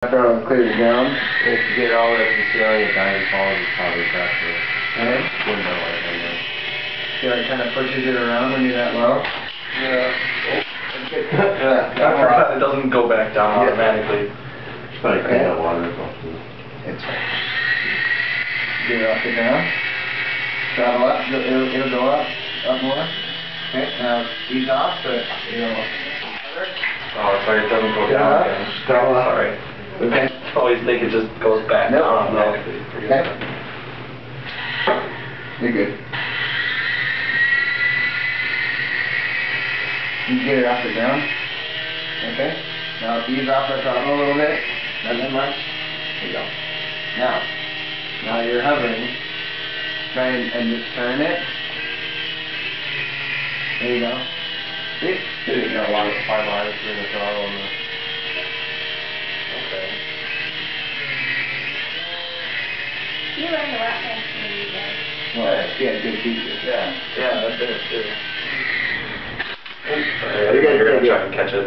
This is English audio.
After I cleared it down. If you get all the way up to the ceiling, it dies and falls, it's probably cracked the window right in there. See how it kind of pushes it around when you're that low? Yeah. It doesn't go back down automatically. It's probably clean that water or something. It's fine. Get it off the ground. Travel up, it'll go up more. Okay, now ease off, but it'll... Oh, sorry, it doesn't go down again. Travel up. Sorry. Okay. I always think it just goes back down automatically. Okay. You're good. You can get it off the ground. Okay. Now ease off the throttle a little bit. Not that much. There you go. Now you're hovering. Try and just turn it. There you go. See? There you got a lot of 5 lines between the throttle and the... Okay. You learned a lot faster than you did. Well, yeah, good teacher. Yeah, that's it too. You gotta You're gonna take try it. and catch it.